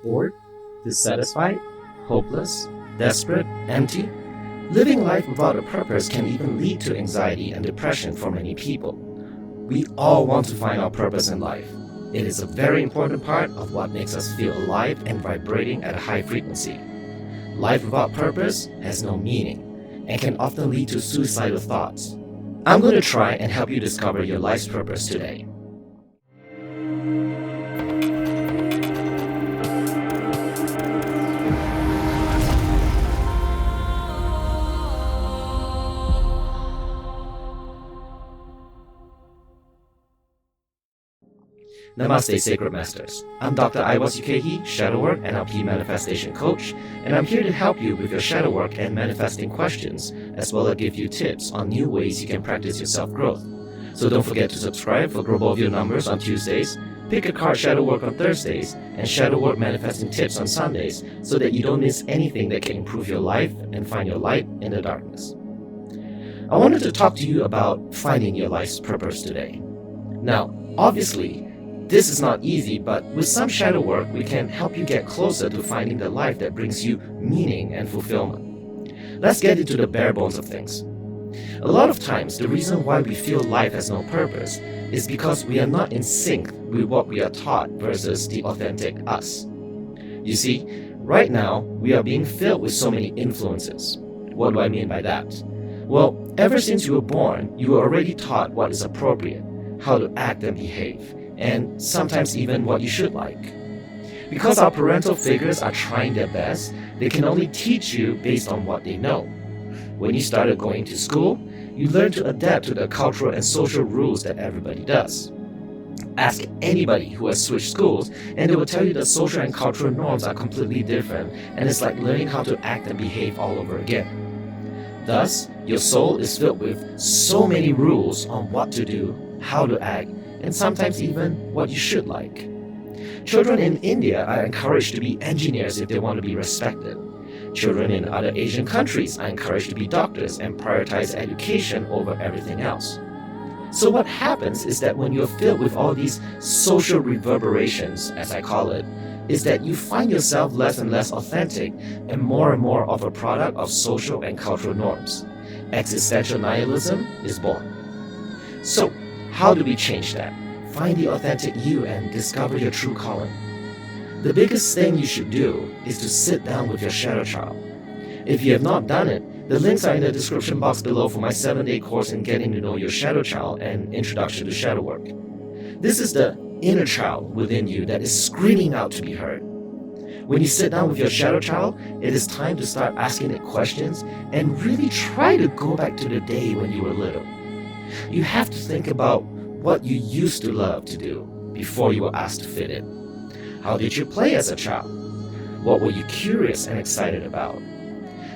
Bored? Dissatisfied? Hopeless? Desperate? Empty? Living life without a purpose can even lead to anxiety and depression for many people. We all want to find our purpose in life. It is a very important part of what makes us feel alive and vibrating at a high frequency. Life without purpose has no meaning and can often lead to suicidal thoughts. I'm going to try and help you discover your life's purpose today. Namaste, Sacred Masters. I'm Dr. Iwas Shadow Work NLP Manifestation Coach, and I'm here to help you with your shadow work and manifesting questions, as well as give you tips on new ways you can practice your self-growth. So don't forget to subscribe for Grow Both Your Numbers on Tuesdays, Pick a Card Shadow Work on Thursdays, and Shadow Work Manifesting Tips on Sundays, so that you don't miss anything that can improve your life and find your light in the darkness. I wanted to talk to you about finding your life's purpose today. Now, obviously, this is not easy, but with some shadow work, we can help you get closer to finding the life that brings you meaning and fulfillment. Let's get into the bare bones of things. A lot of times, the reason why we feel life has no purpose is because we are not in sync with what we are taught versus the authentic us. You see, right now, we are being filled with so many influences. What do I mean by that? Well, ever since you were born, you were already taught what is appropriate, how to act and behave, and sometimes even what you should like. Because our parental figures are trying their best, they can only teach you based on what they know. When you started going to school, you learn to adapt to the cultural and social rules that everybody does. Ask anybody who has switched schools, and they will tell you that social and cultural norms are completely different, and it's like learning how to act and behave all over again. Thus, your soul is filled with so many rules on what to do, how to act, and sometimes even what you should like. Children in India are encouraged to be engineers if they want to be respected. Children in other Asian countries are encouraged to be doctors and prioritize education over everything else. So what happens is that when you're filled with all these social reverberations, as I call it, is that you find yourself less and less authentic and more of a product of social and cultural norms. Existential nihilism is born. So, how do we change that? Find the authentic you and discover your true calling. The biggest thing you should do is to sit down with your shadow child. If you have not done it, the links are in the description box below for my 7-day course in getting to know your shadow child and introduction to shadow work. This is the inner child within you that is screaming out to be heard. When you sit down with your shadow child, it is time to start asking it questions and really try to go back to the day when you were little. You have to think about what you used to love to do before you were asked to fit in. How did you play as a child? What were you curious and excited about?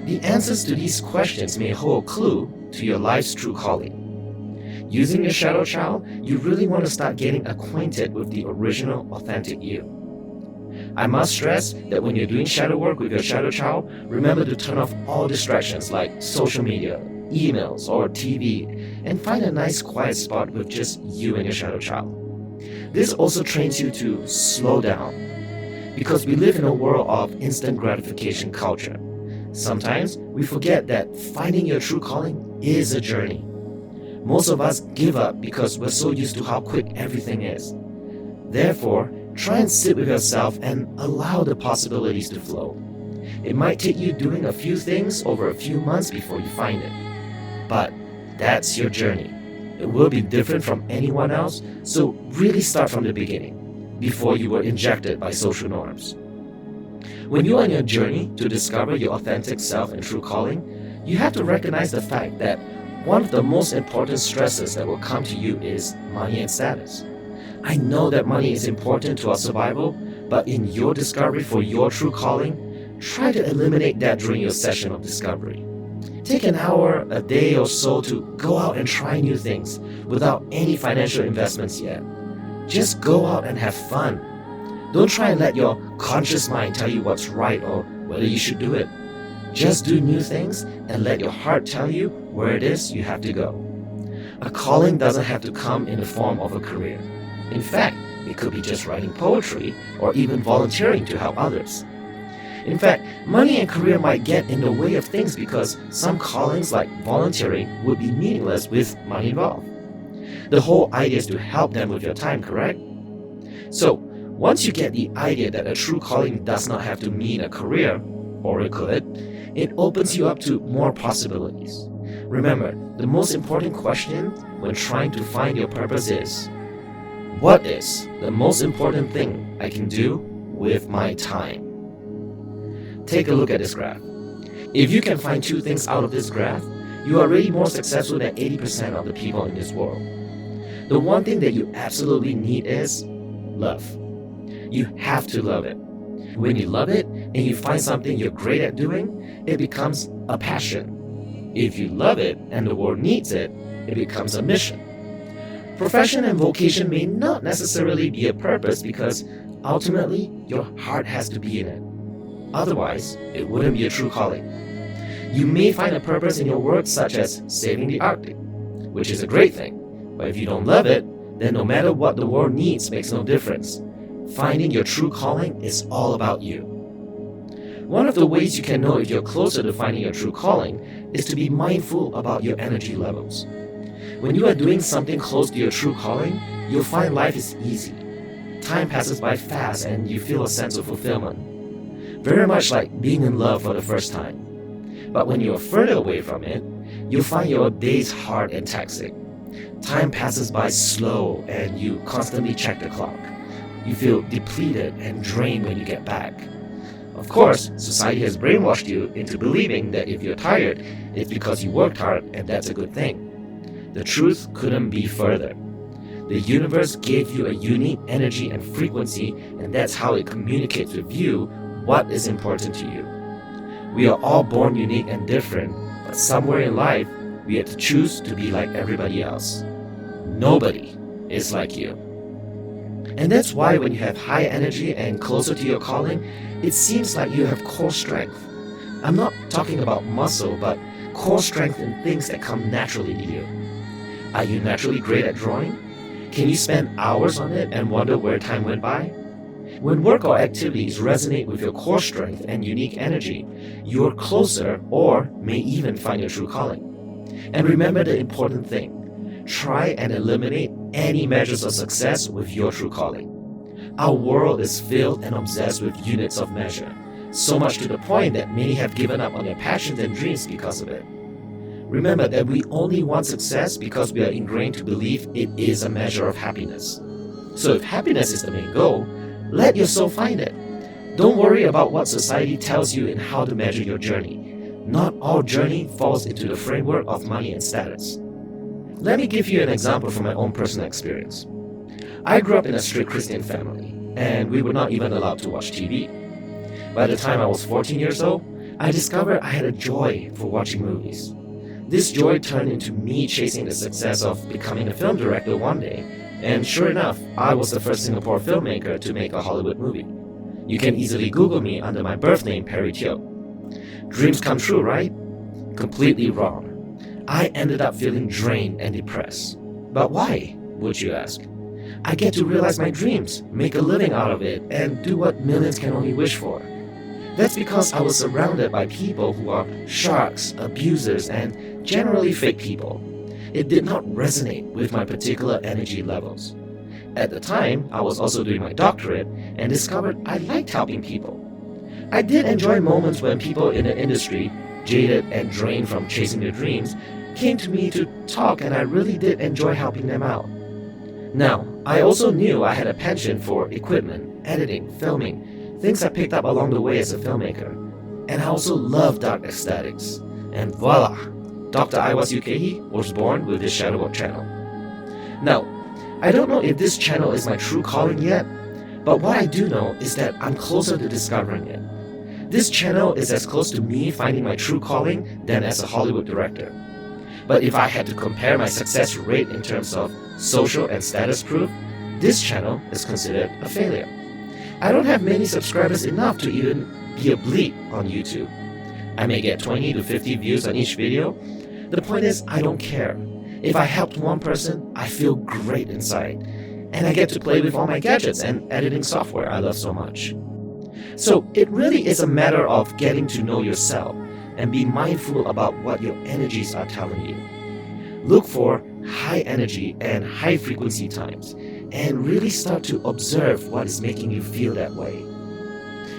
The answers to these questions may hold a clue to your life's true calling. Using your shadow child, you really want to start getting acquainted with the original, authentic you. I must stress that when you're doing shadow work with your shadow child, remember to turn off all distractions like social media, emails, or TV, and find a nice quiet spot with just you and your shadow child. This also trains you to slow down, because we live in a world of instant gratification culture. Sometimes we forget that finding your true calling is a journey. Most of us give up because we're so used to how quick everything is. Therefore, try and sit with yourself and allow the possibilities to flow. It might take you doing a few things over a few months before you find it. But that's your journey. It will be different from anyone else, so really start from the beginning, before you were injected by social norms. When you are on your journey to discover your authentic self and true calling, you have to recognize the fact that one of the most important stresses that will come to you is money and status. I know that money is important to our survival, but in your discovery for your true calling, try to eliminate that during your session of discovery. Take an hour, a day or so to go out and try new things without any financial investments yet. Just go out and have fun. Don't try and let your conscious mind tell you what's right or whether you should do it. Just do new things and let your heart tell you where it is you have to go. A calling doesn't have to come in the form of a career. In fact, It could be just writing poetry or even volunteering to help others. In fact, money and career might get in the way of things because some callings like volunteering would be meaningless with money involved. The whole idea is to help them with your time, correct? So, once you get the idea that a true calling does not have to mean a career, or it could, it opens you up to more possibilities. Remember, the most important question when trying to find your purpose is, what is the most important thing I can do with my time? Take a look at this graph. If you can find two things out of this graph, you are already more successful than 80% of the people in this world. The one thing that you absolutely need is love. You have to love it. When you love it and you find something you're great at doing, it becomes a passion. If you love it and the world needs it, it becomes a mission. Profession and vocation may not necessarily be a purpose because ultimately your heart has to be in it. Otherwise, it wouldn't be a true calling. You may find a purpose in your work such as saving the Arctic, which is a great thing, but if you don't love it, then no matter what the world needs makes no difference. Finding your true calling is all about you. One of the ways you can know if you're closer to finding your true calling is to be mindful about your energy levels. When you are doing something close to your true calling, you'll find life is easy. Time passes by fast and you feel a sense of fulfillment. Very much like being in love for the first time. But when you're further away from it, you'll find your days hard and taxing. Time passes by slow and you constantly check the clock. You feel depleted and drained when you get back. Of course, society has brainwashed you into believing that if you're tired, it's because you worked hard and that's a good thing. The truth couldn't be further. The universe gave you a unique energy and frequency, and that's how it communicates with you what is important to you. We are all born unique and different, but somewhere in life, we have to choose to be like everybody else. Nobody is like you. And that's why when you have high energy and closer to your calling, it seems like you have core strength. I'm not talking about muscle, but core strength in things that come naturally to you. Are you naturally great at drawing? Can you spend hours on it and wonder where time went by? When work or activities resonate with your core strength and unique energy, you're closer or may even find your true calling. And remember the important thing. Try and eliminate any measures of success with your true calling. Our world is filled and obsessed with units of measure, so much to the point that many have given up on their passions and dreams because of it. Remember that we only want success because we are ingrained to believe it is a measure of happiness. So if happiness is the main goal, let your soul find it. Don't worry about what society tells you in how to measure your journey. Not all journey falls into the framework of money and status. Let me give you an example from my own personal experience. I grew up in a strict Christian family, and we were not even allowed to watch TV. By the time I was 14 years old, I discovered I had a joy for watching movies. This joy turned into me chasing the success of becoming a film director one day, and sure enough, I was the first Singapore filmmaker to make a Hollywood movie. You can easily Google me under my birth name, Perry Teo. Dreams come true, right? Completely wrong. I ended up feeling drained and depressed. But why, would you ask? I get to realize my dreams, make a living out of it, and do what millions can only wish for. That's because I was surrounded by people who are sharks, abusers, and generally fake people. It did not resonate with my particular energy levels. At the time, I was also doing my doctorate and discovered I liked helping people. I did enjoy moments when people in the industry, jaded and drained from chasing their dreams, came to me to talk, and I really did enjoy helping them out. Now, I also knew I had a penchant for equipment, editing, filming, things I picked up along the way as a filmmaker. And I also love dark aesthetics. And voila! Dr. Iwas Yukehi was born with this shadow work channel. Now, I don't know if this channel is my true calling yet, but what I do know is that I'm closer to discovering it. This channel is as close to me finding my true calling than as a Hollywood director. But if I had to compare my success rate in terms of social and status proof, this channel is considered a failure. I don't have many subscribers enough to even be a bleep on YouTube. I may get 20 to 50 views on each video. The point is, I don't care. If I helped one person, I feel great inside. And I get to play with all my gadgets and editing software I love so much. So it really is a matter of getting to know yourself and be mindful about what your energies are telling you. Look for high energy and high frequency times and really start to observe what is making you feel that way.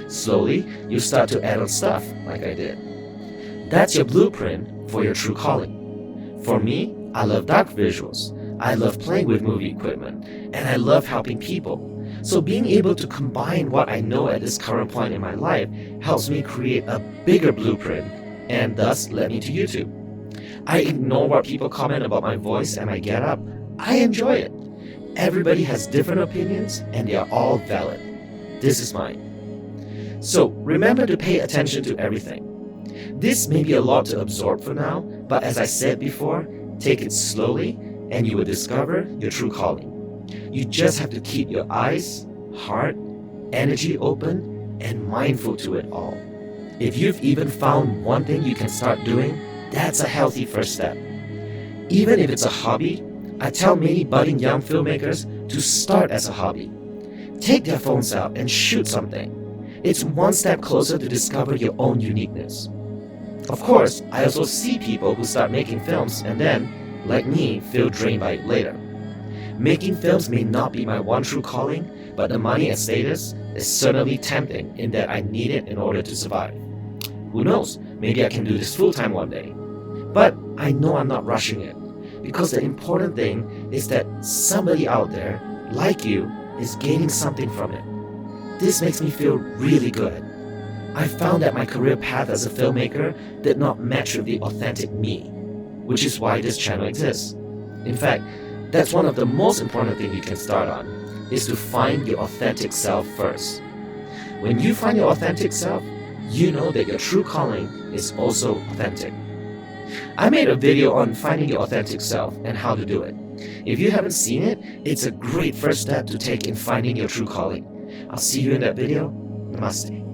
Slowly, you start to add on stuff like I did. That's your blueprint for your true calling. For me, I love dark visuals. I love playing with movie equipment, and I love helping people. So being able to combine what I know at this current point in my life helps me create a bigger blueprint and thus led me to YouTube. I ignore what people comment about my voice and my getup. I enjoy it. Everybody has different opinions and they are all valid. This is mine. So remember to pay attention to everything. This may be a lot to absorb for now, but as I said before, take it slowly and you will discover your true calling. You just have to keep your eyes, heart, energy open and mindful to it all. If you've even found one thing you can start doing, that's a healthy first step. Even if it's a hobby, I tell many budding young filmmakers to start as a hobby. Take their phones out and shoot something. It's one step closer to discover your own uniqueness. Of course, I also see people who start making films and then, like me, feel drained by it later. Making films may not be my one true calling, but the money and status is certainly tempting in that I need it in order to survive. Who knows, maybe I can do this full-time one day. But I know I'm not rushing it, because the important thing is that somebody out there, like you, is gaining something from it. This makes me feel really good. I found that my career path as a filmmaker did not match with the authentic me, which is why this channel exists. In fact, that's one of the most important things you can start on, is to find your authentic self first. When you find your authentic self, you know that your true calling is also authentic. I made a video on finding your authentic self and how to do it. If you haven't seen it, it's a great first step to take in finding your true calling. I'll see you in that video. Namaste.